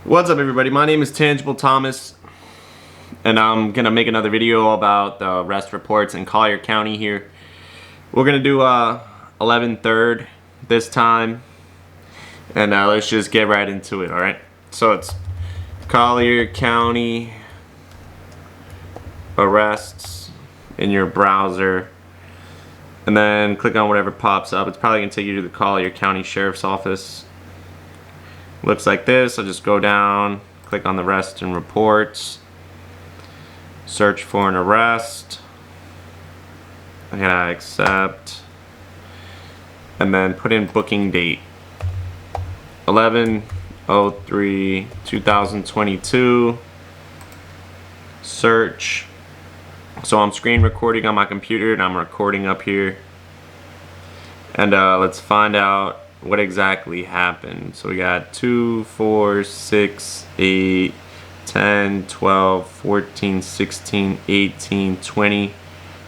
What's up, everybody? My name is tangiblethomas, and I'm gonna make another video about the arrest reports in Collier County here. We're gonna do 11/3 this time, and let's just get right into it. All right, so it's Collier County arrests in your browser, and then click on whatever pops up. It's probably gonna take you to the Collier County Sheriff's Office. Looks like this. I'll just go down, click on the arrest and reports, search for an arrest. I gotta accept, and then put in booking date 11/03/2022. Search. So I'm screen recording on my computer, and I'm recording up here. And let's find out what exactly happened. So we got 2, 4, 6, 8, 10, 12, 14, 16, 18, 20.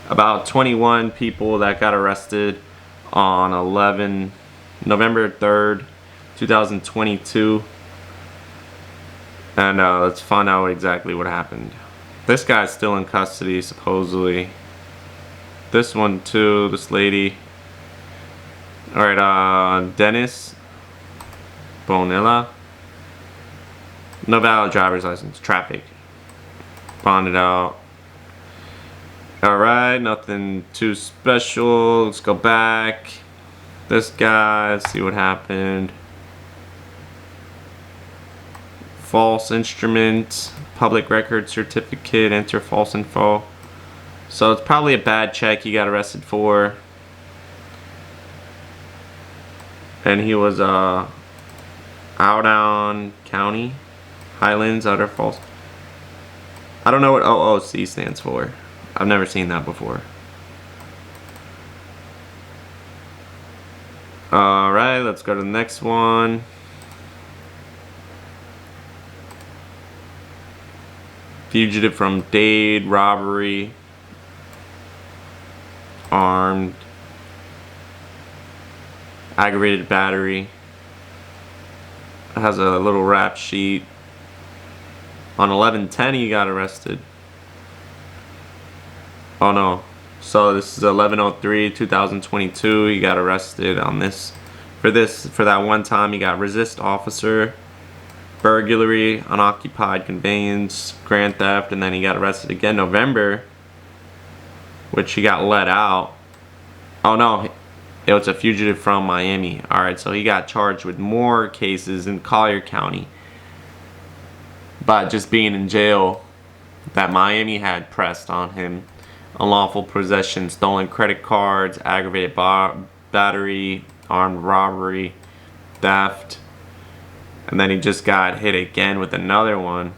About 21 people that got arrested on November 3rd, 2022. And let's find out exactly what happened. This guy's still in custody, supposedly. This one too, this lady. Alright, Dennis Bonilla. No valid driver's license. Traffic. Bonded out. Alright, nothing too special. Let's go back. This guy, let's see what happened. False instrument. Public record certificate. Enter false info. So it's probably a bad check he got arrested for. And he was out on County Highlands, Outer Falls. I don't know what OOC stands for. I've never seen that before. Alright, let's go to the next one. Fugitive from Dade, robbery, armed, aggravated battery. It has a little rap sheet. On 11/10 he got arrested. Oh no. So this is 11/03/2022. He got arrested on this. For that one time he got resist officer, burglary, unoccupied conveyance, grand theft, and then he got arrested again November, which he got let out. Oh no. It was a fugitive from Miami. Alright, so he got charged with more cases in Collier County. But just being in jail that Miami had pressed on him. Unlawful possession, stolen credit cards, aggravated battery, armed robbery, theft. And then he just got hit again with another one.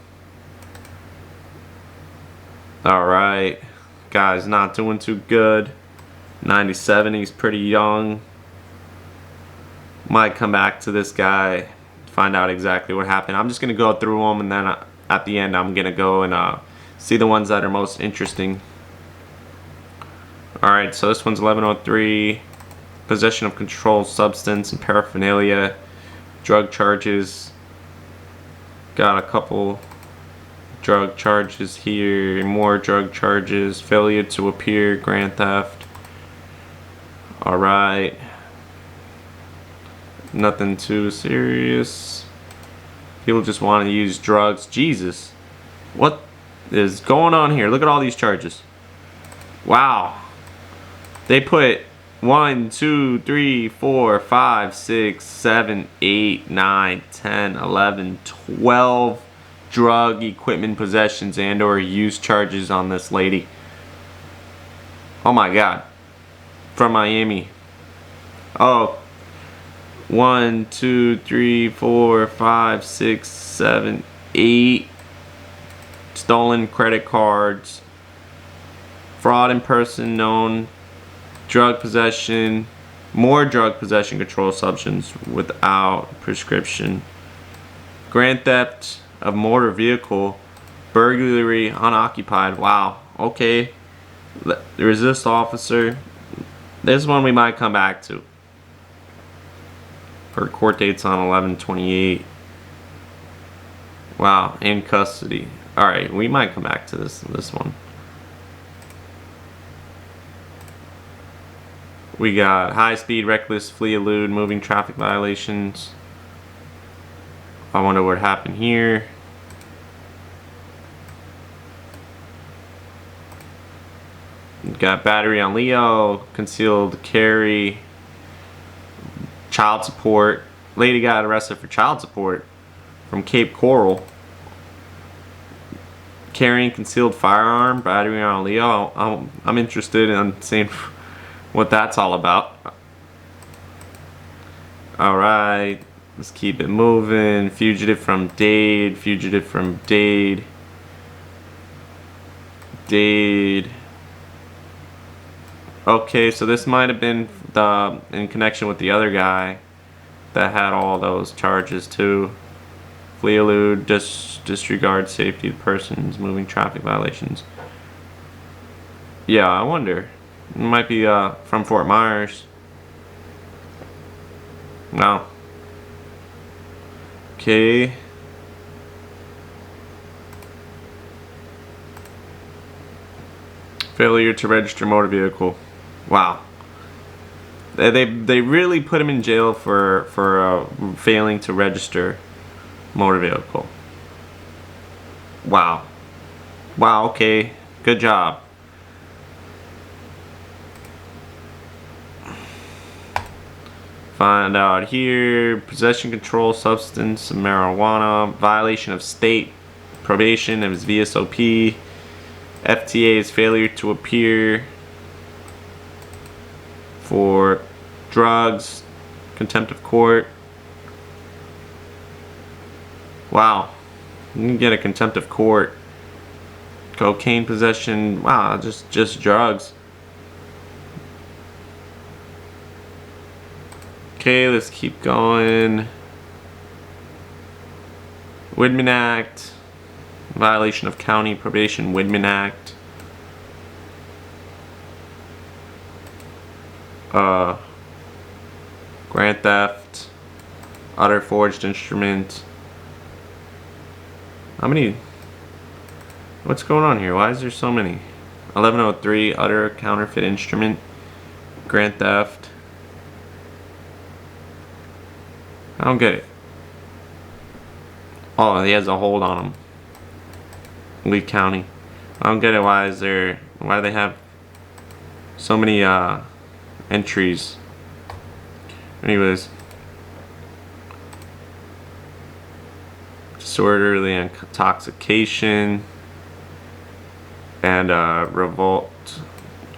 Alright. Guy's not doing too good. 97, he's pretty young. Might come back to this guy, find out exactly what happened. I'm just gonna go through them, and then at the end I'm gonna go and see the ones that are most interesting. Alright, so this one's 11/03, possession of controlled substance and paraphernalia, drug charges. Got a couple drug charges here, more drug charges, failure to appear, grand theft. Alright. Nothing too serious. People just want to use drugs. Jesus. What is going on here? Look at all these charges. Wow. They put 1, 2, 3, 4, 5, 6, 7, 8, 9, 10, 11, 12 drug equipment possessions and or use charges on this lady. Oh my God. From Miami. Oh, 1, 2, 3, 4, 5, 6, 7, 8 stolen credit cards, fraud in person known, drug possession, more drug possession, controlled substance without prescription, grand theft of motor vehicle, burglary, unoccupied. Wow. Okay. Resist officer. This one we might come back to. Her court date's on 11/28. Wow, in custody. Alright, we might come back to this one. We got high speed, reckless, flee, elude, moving traffic violations. I wonder what happened here. We got battery on Leo, concealed carry, child support. Lady got arrested for child support from Cape Coral. Carrying concealed firearm, battery on Leo. I'm interested in seeing what that's all about. Alright, let's keep it moving. Fugitive from Dade. Fugitive from Dade. Dade. Okay, so this might have been in connection with the other guy that had all those charges too. Flee, elude, disregard safety of persons, moving traffic violations. Yeah, I wonder. It might be from Fort Myers. No. Okay. Failure to register motor vehicle. Wow. They really put him in jail for failing to register motor vehicle. Wow. Wow, okay. Good job. Find out here. Possession, control, substance of marijuana. Violation of state probation of his VSOP. FTA's failure to appear for drugs. Contempt of court. Wow. You can get a contempt of court. Cocaine possession. Wow, just drugs. Okay, let's keep going. Widman Act. Violation of county probation. Widman Act. Grand theft. Utter forged instrument. How many? What's going on here? Why is there so many? 1103. Utter counterfeit instrument. Grand theft. I don't get it. Oh, he has a hold on him. Lee County. I don't get it. Why do they have so many entries? Anyways. Disorderly intoxication. And revolt.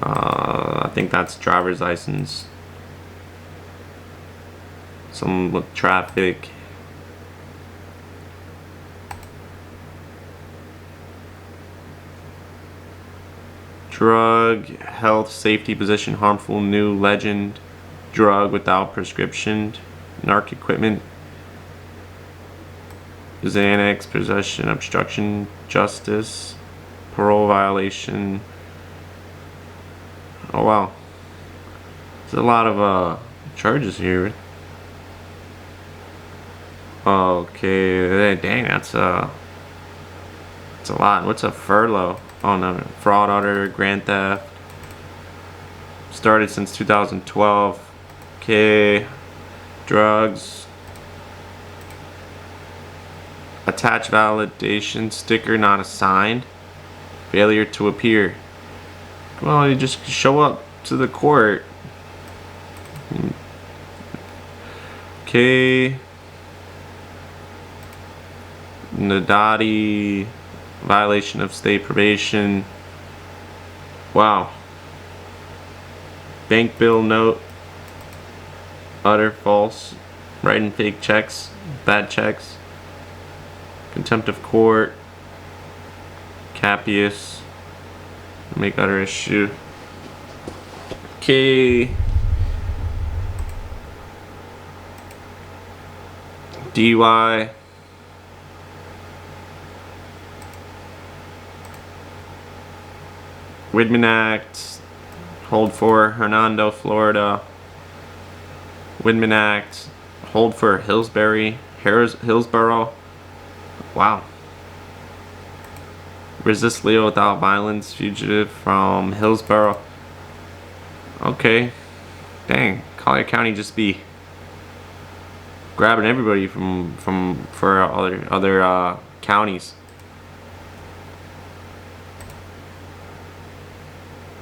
I think that's driver's license. Some with traffic. Drug, health, safety, position, harmful, new, legend, drug without prescription, narc equipment, Xanax, possession, obstruction, justice, parole violation. Oh wow. There's a lot of charges here. Okay, dang, that's a lot. What's a furlough? Oh no, fraud, order, grand theft. Started since 2012. Okay, drugs. Attach validation sticker not assigned. Failure to appear. Well, you just show up to the court. Okay. Nadati, violation of state probation. Wow. Bank bill note. Utter false. Writing fake checks. Bad checks. Contempt of court. Capias. Make utter issue. Okay. DUI. Widman Act, hold for Hernando, Florida. Widman Act, hold for Hillsborough. Wow. Resist Leo without violence. Fugitive from Hillsborough. Okay. Dang. Collier County just be grabbing everybody for other counties.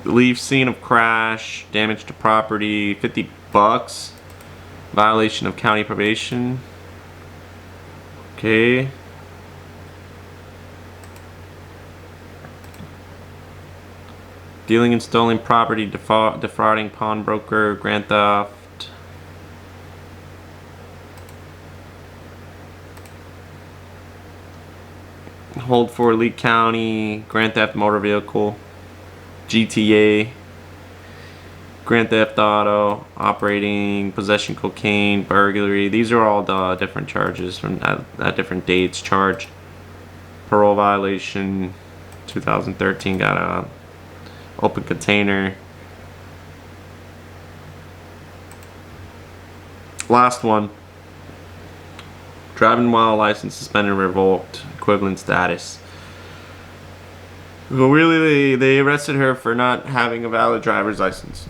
Leave scene of crash. Damage to property. $50. Violation of county probation. Okay. Dealing in stolen property, defrauding pawnbroker, grand theft. Hold for Lee County, grand theft motor vehicle, GTA, grand theft auto, operating, possession cocaine, burglary. These are all the different charges from at different dates charged. Parole violation, 2013 got a open container. Last one. Driving while license suspended, revoked, equivalent status. Well, really, they arrested her for not having a valid driver's license.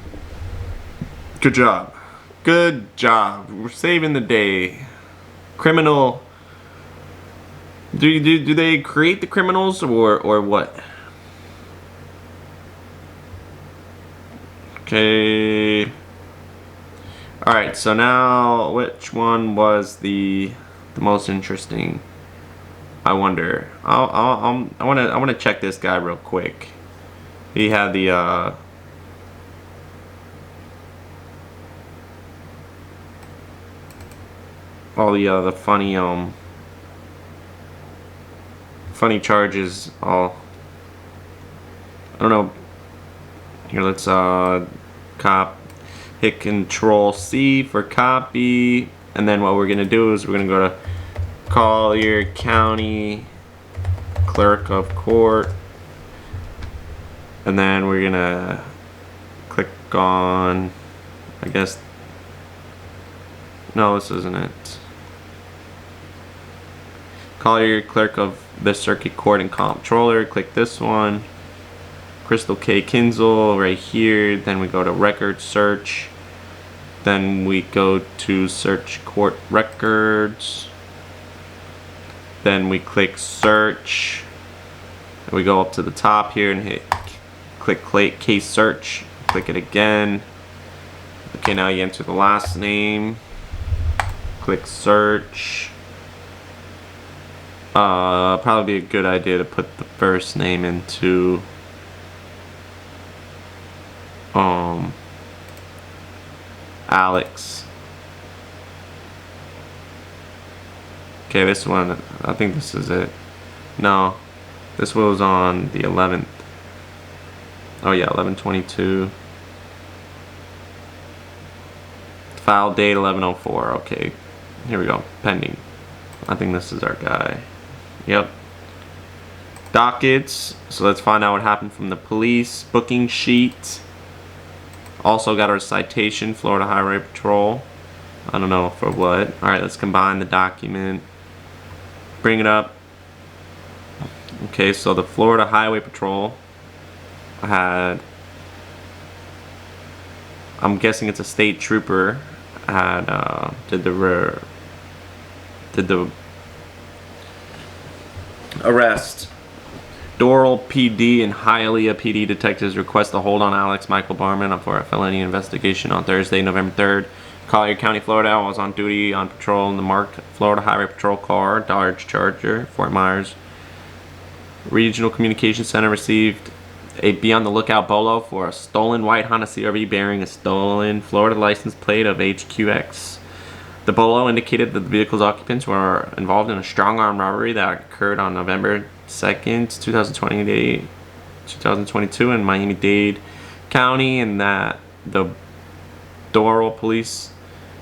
Good job. Good job. We're saving the day. Criminal. Do they create the criminals or what? Okay. All right. So now, which one was the most interesting? I wonder. I want to check this guy real quick. He had the all the funny charges. All I don't know. Here, let's hit Control C for copy, and then what we're gonna do is we're gonna go to Collier County Clerk of Court, and then we're gonna click on, I guess, no, this isn't it. Collier Clerk of the Circuit Court and Comptroller, click this one. Crystal K. Kinzel right here. Then we go to record search. Then we go to search court records. Then we click search. And we go up to the top here and hit click case search. Click it again. Okay, now you enter the last name. Click search. Probably be a good idea to put the first name into Alex. Okay, this one, I think this is it. No, this was on the 11th. Oh yeah, 11/22. File date 11/04. Okay, here we go. Pending. I think this is our guy. Yep. Dockets. So let's find out what happened from the police. Booking sheet. Also got our citation, Florida Highway Patrol. I don't know for what. Alright, let's combine the document. Bring it up. Okay, so the Florida Highway Patrol had, I'm guessing it's a state trooper, had did the arrest. Doral PD and Hialeah PD detectives request a hold on Alex Michael Barman for a felony investigation on Thursday, November 3rd. Collier County, Florida. I was on duty on patrol in the marked Florida Highway Patrol car, Dodge Charger, Fort Myers. Regional Communications Center received a be on the lookout bolo for a stolen white Honda CRV bearing a stolen Florida license plate of HQX. The bolo indicated that the vehicle's occupants were involved in a strong arm robbery that occurred on November 2nd, 2022 in Miami-Dade County, and that the Doral Police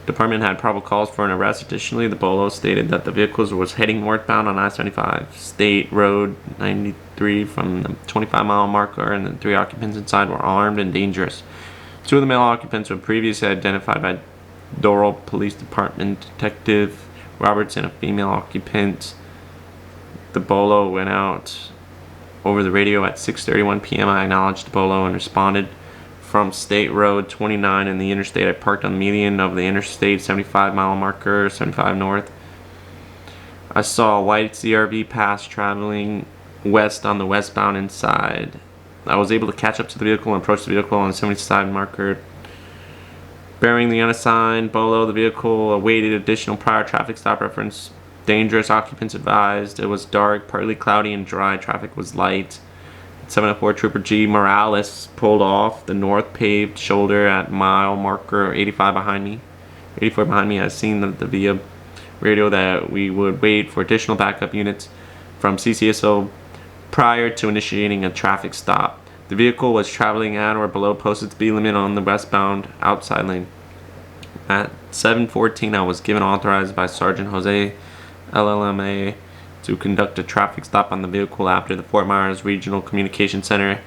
Department had probable cause for an arrest. Additionally, the bolo stated that the vehicle was heading northbound on I-75 State Road 93 from the 25-mile marker, and the 3 occupants inside were armed and dangerous. 2 of the male occupants were previously identified by Doral Police Department Detective Roberts and a female occupant. The bolo went out over the radio at 6:31 p.m. I acknowledged the bolo and responded from State Road 29 in the interstate. I parked on the median of the interstate 75 mile marker, 75 north. I saw a white CRV pass traveling west on the westbound inside. I was able to catch up to the vehicle and approach the vehicle on the 75 marker. Bearing the unassigned bolo, the vehicle awaited additional prior traffic stop reference. Dangerous occupants advised. It was dark, partly cloudy and dry. Traffic was light. 704 Trooper G. Morales pulled off the north paved shoulder at mile marker 85 behind me. 84 behind me. I seen the via radio that we would wait for additional backup units from CCSO prior to initiating a traffic stop. The vehicle was traveling at or below posted speed limit on the westbound outside lane. At 7:14, I was given authorized by Sergeant Jose LLMA to conduct a traffic stop on the vehicle after the Fort Myers Regional Communication Center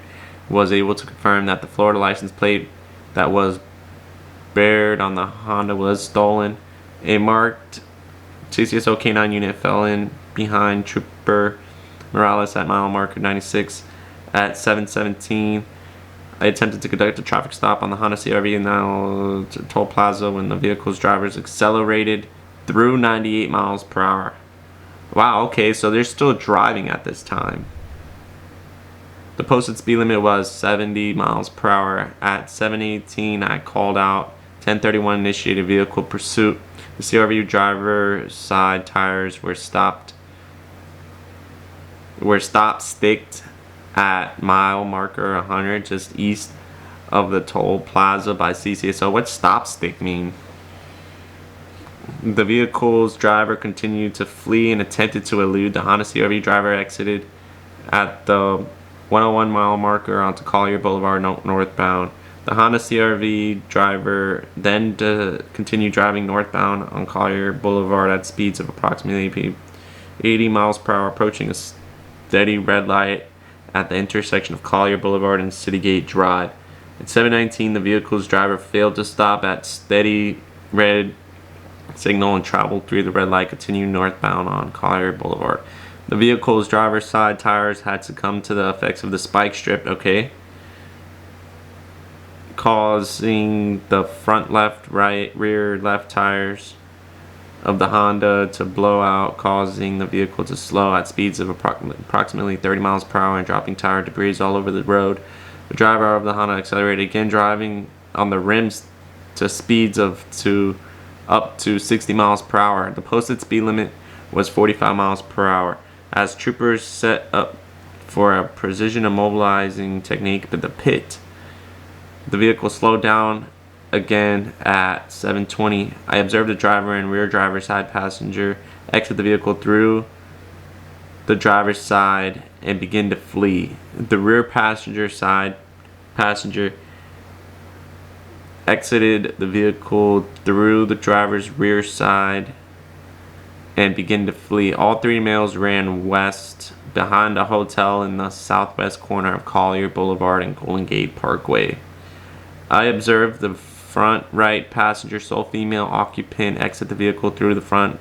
was able to confirm that the Florida license plate that was bared on the Honda was stolen. A marked CCSO K9 unit fell in behind Trooper Morales at mile marker 96 at 7:17. I attempted to conduct a traffic stop on the Honda CRV in the toll plaza when the vehicle's drivers accelerated through 98 miles per hour. Wow, okay, so they're still driving at this time. The posted speed limit was 70 miles per hour. At 7:18, I called out. 10:31, initiated vehicle pursuit. The CRV driver's side tires were stopped sticked at mile marker 100 just east of the toll plaza by CCSO. What stop stick mean? The vehicle's driver continued to flee and attempted to elude. The Honda CRV driver exited at the 101 mile marker onto Collier Boulevard northbound. The Honda CRV driver then continued driving northbound on Collier Boulevard at speeds of approximately 80 miles per hour, approaching a steady red light at the intersection of Collier Boulevard and Citygate Drive. At 7:19, the vehicle's driver failed to stop at steady red signal and traveled through the red light, continuing northbound on Collier Boulevard. The vehicle's driver's side tires had succumbed to the effects of the spike strip, causing the front left, right, rear left tires of the Honda to blow out, causing the vehicle to slow at speeds of approximately 30 miles per hour and dropping tire debris all over the road. The driver of the Honda accelerated again, driving on the rims to speeds of up to 60 miles per hour. The posted speed limit was 45 miles per hour. As troopers set up for a precision immobilizing technique at the pit, the vehicle slowed down again at 7:20. I observed the driver and rear driver's side passenger exit the vehicle through the driver's side and begin to flee. The rear passenger side passenger exited the vehicle through the driver's rear side and began to flee. All three males ran west behind a hotel in the southwest corner of Collier Boulevard and Golden Gate Parkway. I observed the front right passenger sole female occupant exit the vehicle through the front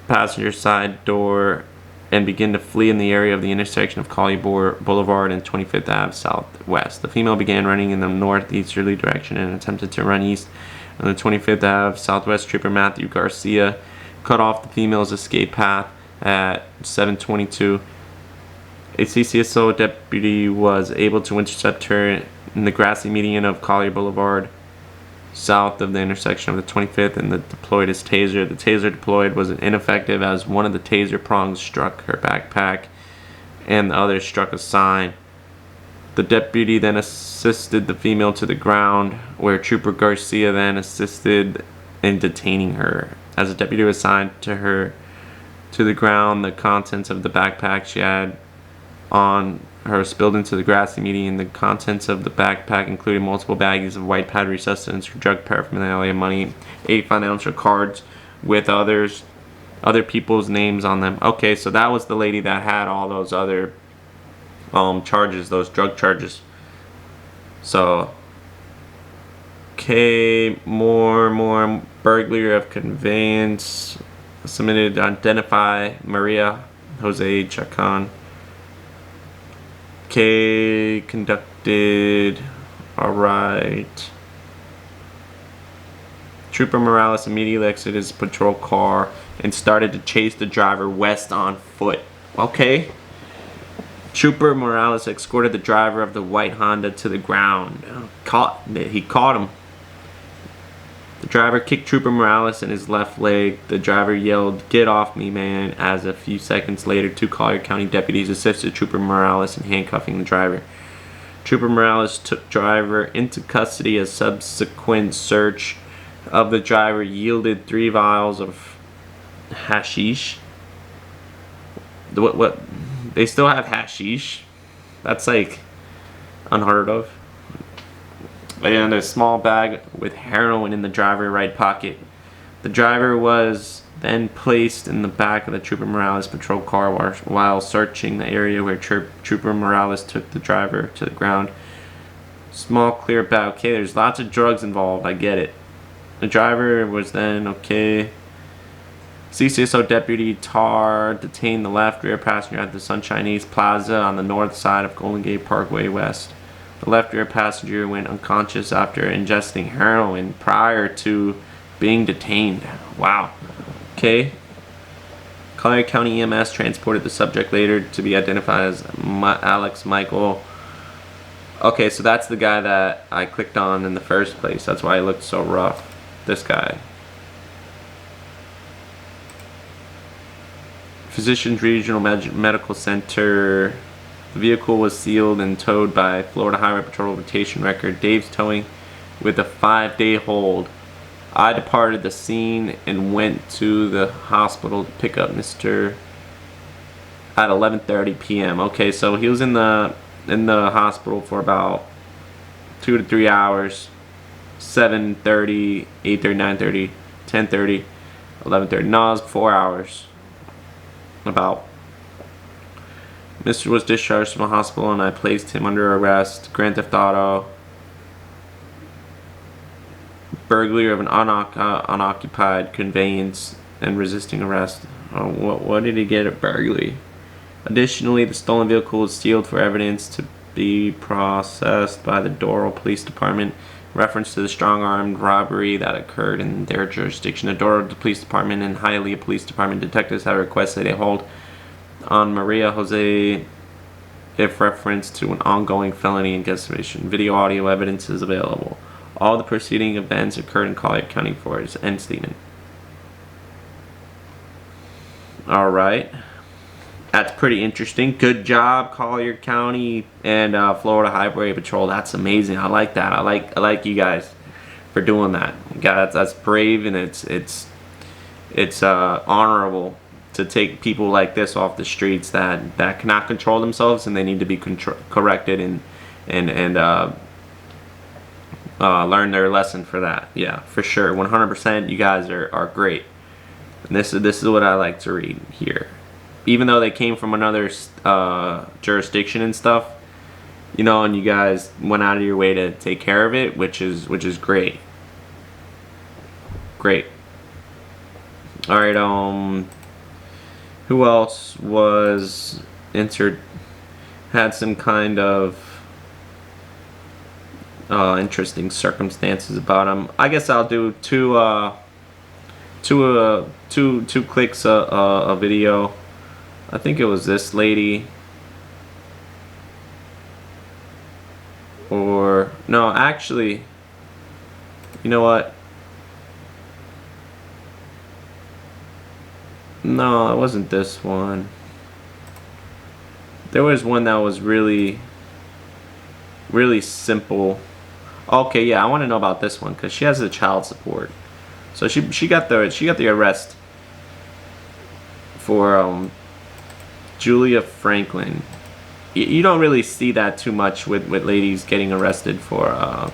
passenger side door and begin to flee in the area of the intersection of Collier Boulevard and 25th Ave Southwest. The female began running in the northeasterly direction and attempted to run east on the 25th Ave Southwest. Trooper Matthew Garcia cut off the female's escape path at 7:22. A CCSO deputy was able to intercept her in the grassy median of Collier Boulevard, south of the intersection of the 25th, and deployed his taser. The taser deployed was ineffective as one of the taser prongs struck her backpack and the other struck a sign. The deputy then assisted the female to the ground, where Trooper Garcia then assisted in detaining her. As the deputy was assigned to her to the ground, the contents of the backpack she had on her spilled into the grassy median. The contents of the backpack included multiple baggies of white powdery substance, drug paraphernalia, money, 8 financial cards with other people's names on them. Okay, so that was the lady that had all those other charges, those drug charges. So, okay, more burglary of conveyance submitted to identify Maria Jose Chacon. Okay, conducted. Alright. Trooper Morales immediately exited his patrol car and started to chase the driver west on foot. Okay. Trooper Morales escorted the driver of the white Honda to the ground. He caught him. The driver kicked Trooper Morales in his left leg. The driver yelled, "Get off me, man," as a few seconds later, 2 Collier County deputies assisted Trooper Morales in handcuffing the driver. Trooper Morales took driver into custody. A subsequent search of the driver yielded 3 vials of hashish. What? They still have hashish? That's like unheard of. And a small bag with heroin in the driver's right pocket. The driver was then placed in the back of the Trooper Morales patrol car while searching the area where Trooper Morales took the driver to the ground. Small clear bag. Okay, there's lots of drugs involved. I get it. The driver was then, okay. CCSO Deputy Tar detained the left rear passenger at the Sunshine East Plaza on the north side of Golden Gate Parkway West. The left rear passenger went unconscious after ingesting heroin prior to being detained. Wow. Okay. Collier County EMS transported the subject later to be identified as Alex Michael. Okay, so that's the guy that I clicked on in the first place. That's why he looked so rough. This guy. Physicians Regional Medical Center. The vehicle was sealed and towed by Florida Highway Patrol rotation record. Dave's towing with a 5-day hold. I departed the scene and went to the hospital to pick up Mr. at 11:30 p.m. Okay, so he was in the hospital for about 2 to 3 hours. 7:30, 8:30, 9:30, 10:30, 11:30. No, it was 4 hours. About. Mr. was discharged from the hospital and I placed him under arrest. Grand Theft Auto. Burglary of an unoccupied conveyance and resisting arrest. Oh, what did he get at burglary? Additionally, the stolen vehicle was sealed for evidence to be processed by the Doral Police Department. Reference to the strong-armed robbery that occurred in their jurisdiction. The Doral Police Department and Hialeah Police Department detectives have requested a hold on Maria Jose if reference to an ongoing felony investigation. Video audio evidence is available. All the preceding events occurred in Collier County for his end statement. Alright. That's pretty interesting. Good job, Collier County and Florida Highway Patrol. That's amazing. I like that. I like you guys for doing that. God, that's brave and it's honorable to take people like this off the streets that cannot control themselves and they need to be corrected and learn their lesson for that. Yeah, for sure. 100%. You guys are great. And this is what I like to read here. Even though they came from another jurisdiction and stuff, you know, and you guys went out of your way to take care of it, which is great. Great. All right. Who else was entered? Had some kind of interesting circumstances about him. I guess I'll do two clicks a video. I think it was this lady. Or no, actually, you know what? No, it wasn't this one. There was one that was really simple. Okay, yeah, I want to know about this one because she has the child support. So she got the arrest for Julia Franklin. You don't really see that too much with ladies getting arrested for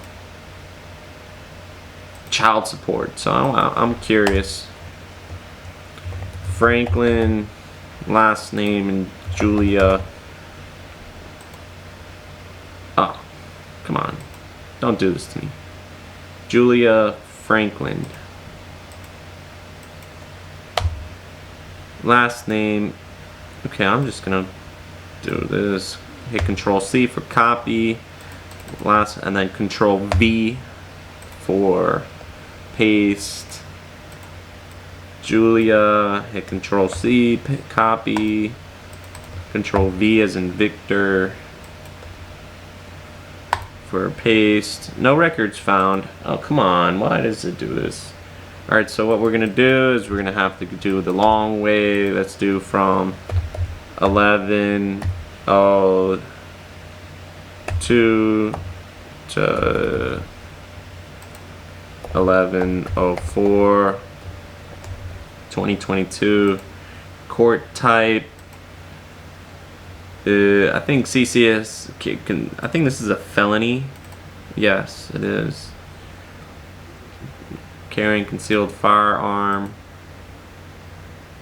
child support. So I'm curious. Franklin, last name, and Julia. Oh, come on. Don't do this to me. Julia Franklin. Last name. Okay, I'm just gonna do this. hit Control C for copy, and then Control V for paste. Julia, hit Control C, copy, Control V as in Victor for paste. No records found. Oh, come on, why does it do this? Alright, so what we're gonna do is we're gonna have to do the long way. Let's do from 11:02 to 11:04 2022. Court type, I think CCS I think this is a felony. Yes, it is. Carrying concealed firearm.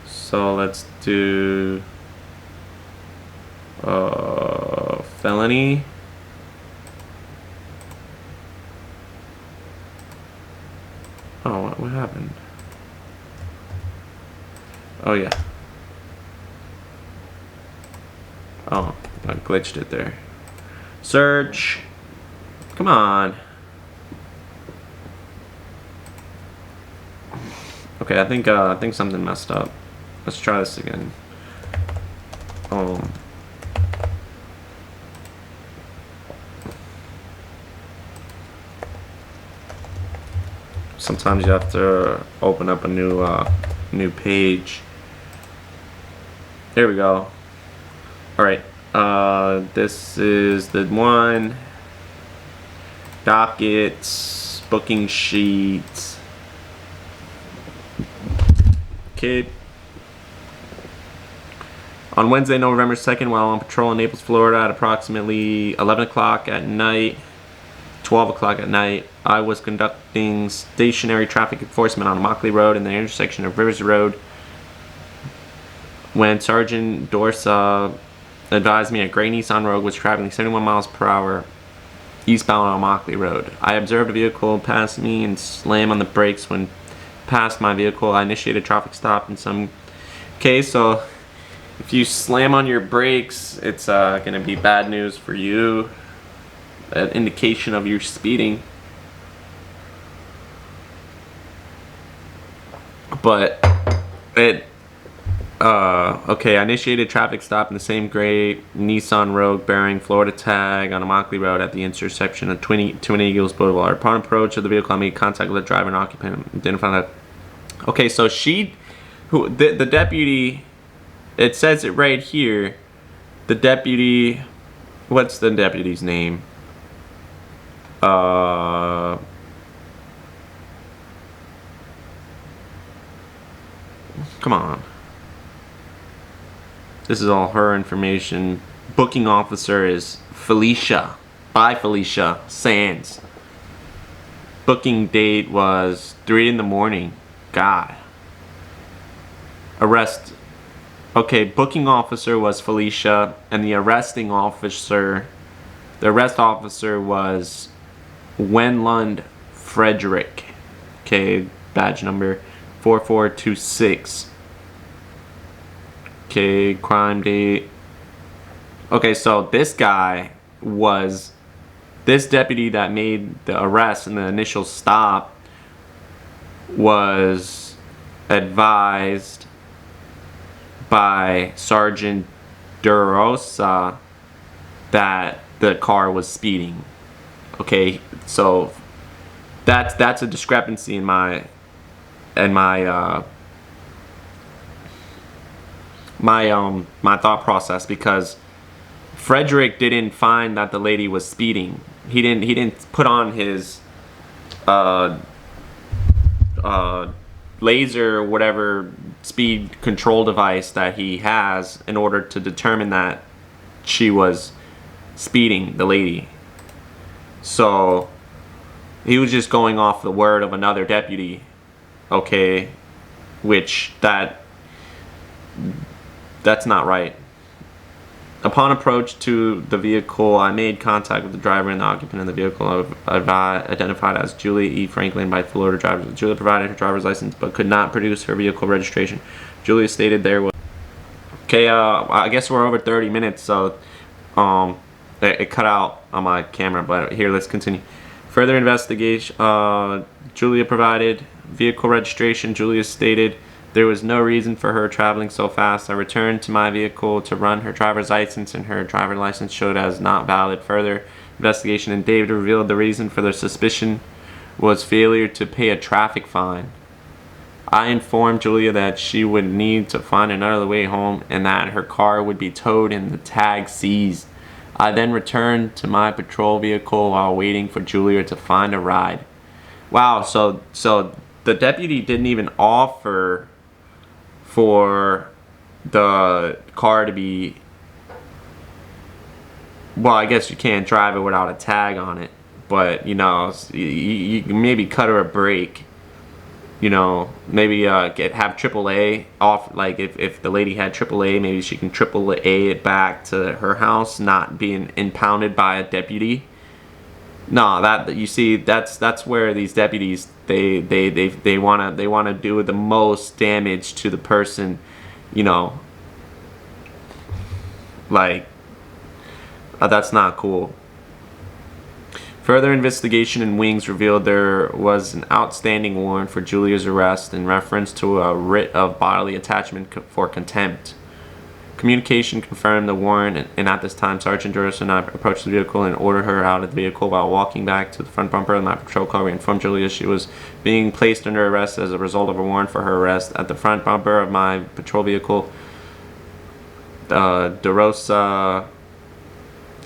So let's do felony. Oh, what happened? Oh yeah. Oh, I glitched it there. Search. Come on. Okay, I think something messed up. Let's try this again. Sometimes you have to open up a new page. There we go. All right. This is the one. Dockets, booking sheets. Okay. On Wednesday, November 2nd, while on patrol in Naples, Florida at approximately 11 o'clock at night, 12 o'clock at night, I was conducting stationary traffic enforcement on Immokalee Road in the intersection of Rivers Road when Sergeant Dorsa advised me a gray Nissan Rogue was traveling 71 miles per hour eastbound on Immokalee Road. I observed a vehicle pass me and slam on the brakes. When past my vehicle, I initiated a traffic stop in some case. So if you slam on your brakes, it's going to be bad news for you. An indication of your speeding. But okay, I initiated traffic stop in the same gray Nissan Rogue bearing Florida tag on Immokalee Road at the intersection of Twin Eagles Boulevard. Upon approach of the vehicle, I made contact with the driver and occupant. Identified that. Okay, so the deputy, it says it right here. The deputy, what's the deputy's name? Come on. This is all her information. Booking officer is Felicia. By Felicia Sands. Booking date was 3 in the morning. God. Arrest. Okay, booking officer was Felicia, and the arrest officer was Wenlund Frederick. Okay, badge number 4426. Okay, crime date. Okay, so this deputy that made the arrest and the initial stop was advised by Sergeant DeRosa that the car was speeding. Okay, so that's a discrepancy in my thought process, because Frederick didn't find that the lady was speeding. He didn't put on his laser, whatever speed control device that he has, in order to determine that she was speeding, the lady. So he was just going off the word of another deputy, okay, which that's not right. Upon approach to the vehicle, I made contact with the driver and the occupant of the vehicle, identified as Julia E. Franklin by Florida drivers. Julia provided her driver's license but could not produce her vehicle registration. Julia stated there was... Okay, I guess we're over 30 minutes, so It cut out on my camera, but here, let's continue. Further investigation, Julia provided vehicle registration. Julia stated there was no reason for her traveling so fast. I returned to my vehicle to run her driver's license, and her driver's license showed as not valid. Further investigation, and David revealed the reason for their suspicion was failure to pay a traffic fine. I informed Julia that she would need to find another way home and that her car would be towed and the tag seized. I then returned to my patrol vehicle while waiting for Julia to find a ride. Wow, so the deputy didn't even offer for the car to be... Well, I guess you can't drive it without a tag on it. But, you know, you maybe cut her a break. You know, maybe have AAA off. Like if the lady had AAA, maybe she can AAA it back to her house, not being impounded by a deputy. No, that you see, that's where these deputies they wanna do the most damage to the person. You know, like that's not cool. Further investigation in Wings revealed there was an outstanding warrant for Julia's arrest in reference to a writ of bodily attachment for contempt. Communication confirmed the warrant, and at this time, Sergeant Durst and I approached the vehicle and ordered her out of the vehicle. While walking back to the front bumper of my patrol car, we informed Julia she was being placed under arrest as a result of a warrant for her arrest. At the front bumper of my patrol vehicle, DeRosa,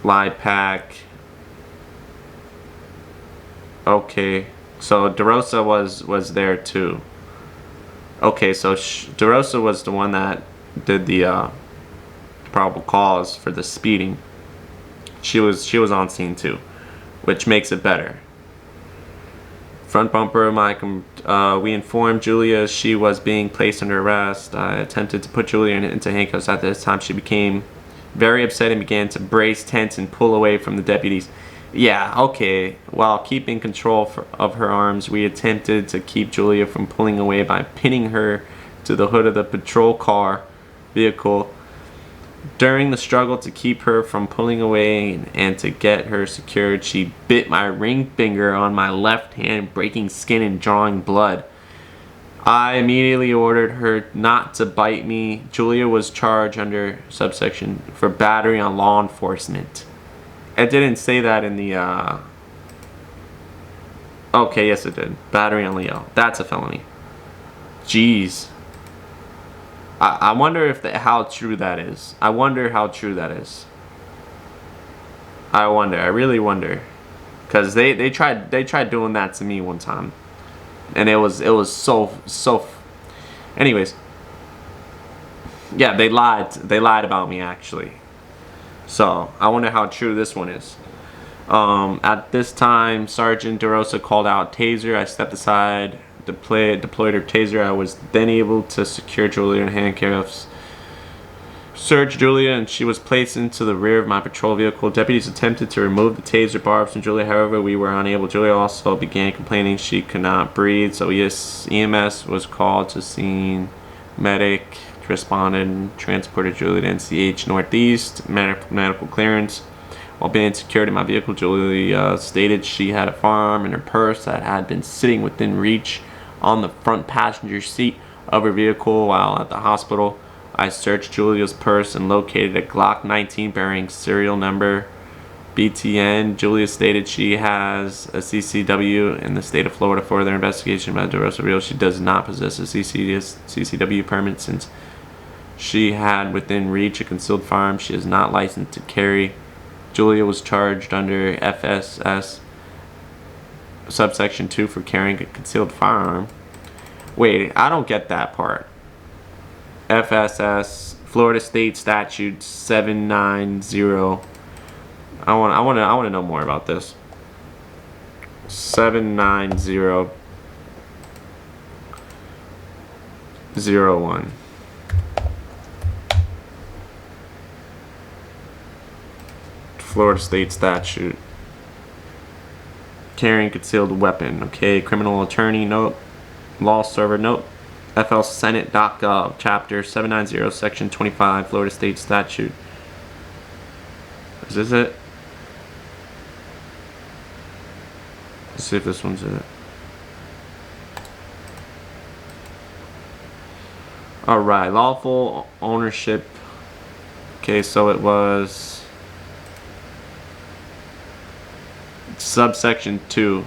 Lipack. Okay, so DeRosa was there too. Okay, so DeRosa was the one that did the probable cause for the speeding. She was on scene too, which makes it better. Front bumper of my we informed Julia she was being placed under arrest. I attempted to put Julia into handcuffs. At this time, she became very upset and began to brace tense and pull away from the deputies. Yeah, okay. While keeping control of her arms, we attempted to keep Julia from pulling away by pinning her to the hood of the patrol car vehicle. During the struggle to keep her from pulling away and to get her secured, she bit my ring finger on my left hand, breaking skin and drawing blood. I immediately ordered her not to bite me. Julia was charged under subsection for battery on law enforcement. It didn't say that in the, Okay, yes it did. Battery on Leo. That's a felony. Jeez. I wonder how true that is. I wonder how true that is. I wonder. I really wonder. Because they tried doing that to me one time. And it was so... Anyways. Yeah, they lied about me, actually. So, I wonder how true this one is. At this time, Sergeant DeRosa called out taser. I stepped aside, deployed her taser. I was then able to secure Julia in handcuffs. Searched Julia, and she was placed into the rear of my patrol vehicle. Deputies attempted to remove the taser barbs from Julia. However, we were unable. Julia also began complaining she could not breathe. So, yes, EMS was called to scene. Medic responded and transported Julia to NCH Northeast, medical clearance. While being secured in my vehicle, Julia stated she had a firearm in her purse that had been sitting within reach on the front passenger seat of her vehicle. While at the hospital, I searched Julia's purse and located a Glock 19 bearing serial number BTN. Julia stated she has a CCW in the state of Florida. Further investigation by DeRosa revealed she does not possess a CCW permit since she had within reach a concealed firearm. She is not licensed to carry. Julia was charged under FSS subsection 2 for carrying a concealed firearm. Wait, I don't get that part. FSS Florida State Statute 790. I want to know more about this. 79001. Florida State Statute. Carrying concealed weapon. Okay, criminal attorney note. Law server note. FLSenate.gov. Chapter 790, Section 25, Florida State Statute. Is this it? Let's see if this one's it. Alright, lawful ownership. Okay, so it was subsection 2.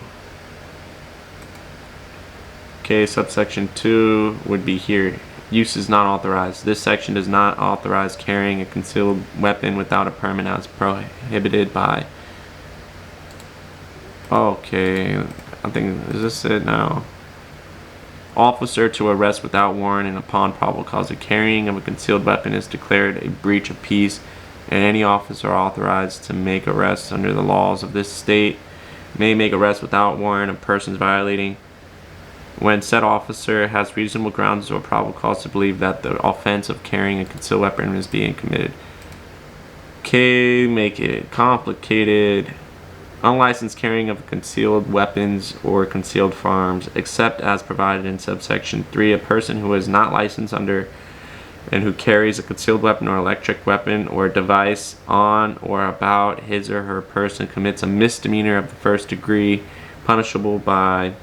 Okay, subsection 2 would be here. Use is not authorized. This section does not authorize carrying a concealed weapon without a permit as prohibited by... Okay, I think, is this it now? Officer to arrest without warrant and upon probable cause the carrying of a concealed weapon is declared a breach of peace, and any officer authorized to make arrests under the laws of this state may make arrests without warrant of persons violating when said officer has reasonable grounds or probable cause to believe that the offense of carrying a concealed weapon is being committed. Okay, make it complicated. Unlicensed carrying of concealed weapons or concealed firearms, except as provided in subsection 3. A person who is not licensed under and who carries a concealed weapon or electric weapon or device on or about his or her person commits a misdemeanor of the first degree, punishable by,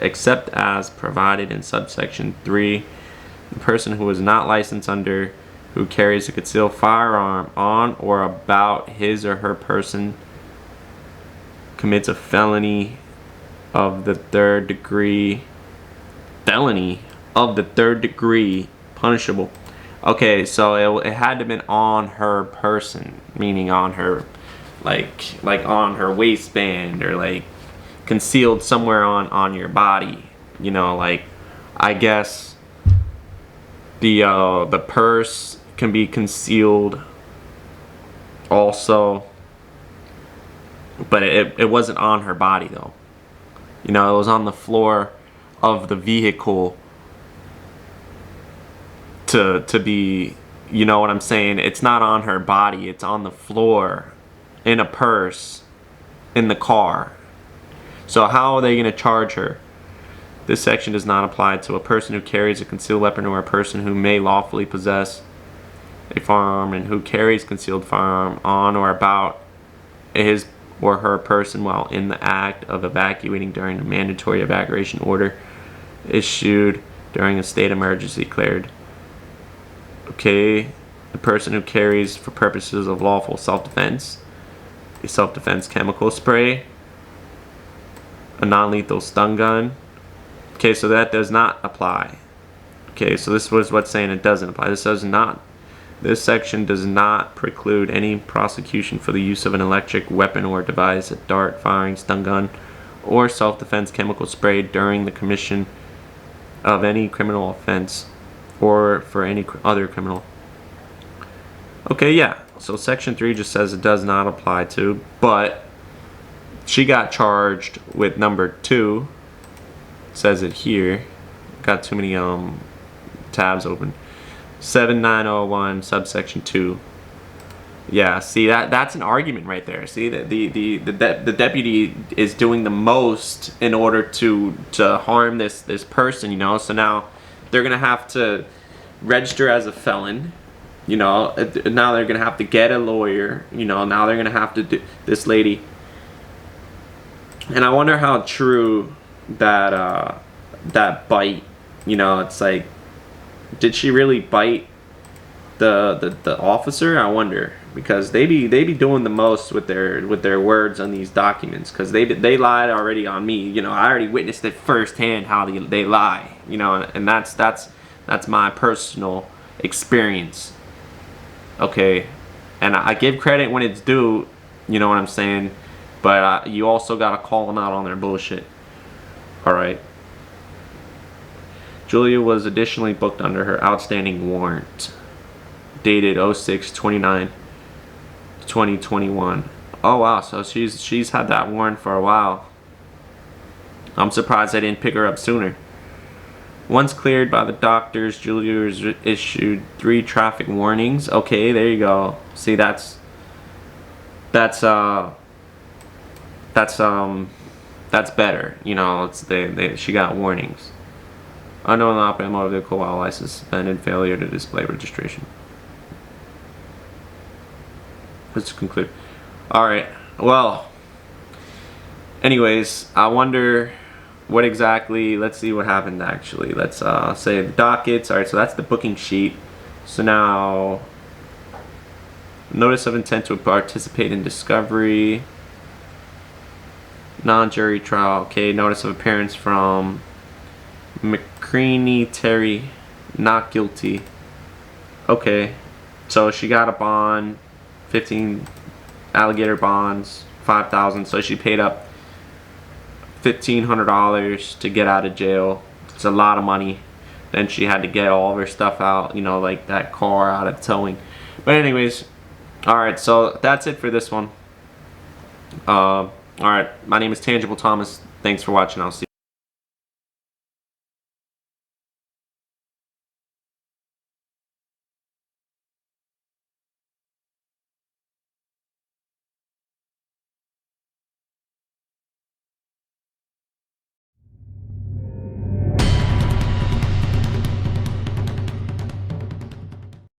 except as provided in subsection 3. The person who is not licensed under who carries a concealed firearm on or about his or her person commits a felony of the third degree, punishable. Okay, so it had to have been on her person, meaning on her, like on her waistband, or like concealed somewhere on your body. You know, like, I guess the purse can be concealed also. But it wasn't on her body, though. You know, it was on the floor of the vehicle to be, you know what I'm saying? It's not on her body. It's on the floor, in a purse, in the car. So how are they going to charge her? This section does not apply to a person who carries a concealed weapon or a person who may lawfully possess a firearm and who carries concealed firearm on or about his or her person while in the act of evacuating during a mandatory evacuation order issued during a state emergency declared. Okay, the person who carries for purposes of lawful self-defense, a self-defense chemical spray, a non-lethal stun gun. Okay, so that does not apply. Okay, so this was what's saying it doesn't apply. This section does not preclude any prosecution for the use of an electric weapon or device, a dart, firing, stun gun, or self-defense chemical spray during the commission of any criminal offense or for any other criminal. Okay, yeah. So section 3 just says it does not apply to, but she got charged with number 2. It says it here. Got too many tabs open. 7901 subsection 2. Yeah, see, that's an argument right there. See, the deputy is doing the most in order to harm this person, you know. So now they're gonna have to register as a felon, you know. Now they're gonna have to get a lawyer, you know. Now they're gonna have to do this lady. And I wonder how true that that bite, you know. It's like, did she really bite the officer? I wonder, because they be doing the most with their words on these documents, because they lied already on me. You know, I already witnessed it firsthand how they lie. You know, and that's my personal experience. Okay, and I give credit when it's due. You know what I'm saying? But you also gotta call them out on their bullshit. All right. Julia was additionally booked under her outstanding warrant, dated 06/29/2021. Oh wow, so she's had that warrant for a while. I'm surprised I didn't pick her up sooner. Once cleared by the doctors, Julia was issued 3 traffic warnings. Okay, there you go. See, that's better. You know, she got warnings. Unknown operating motor vehicle while license suspended, failure to display registration. let's conclude. All right. Well, anyways, I wonder what exactly. Let's see what happened actually. Let's say the dockets. All right. So that's the booking sheet. So now, notice of intent to participate in discovery. Non-jury trial. Okay. Notice of appearance from McCreany Terry, not guilty. Okay. So she got a bond, 15 alligator bonds, 5,000. So she paid up $1,500 to get out of jail. It's a lot of money. Then she had to get all of her stuff out, you know, like that car out of towing. But anyways, all right. So that's it for this one. All right. My name is Tangible Thomas. Thanks for watching. I'll see you.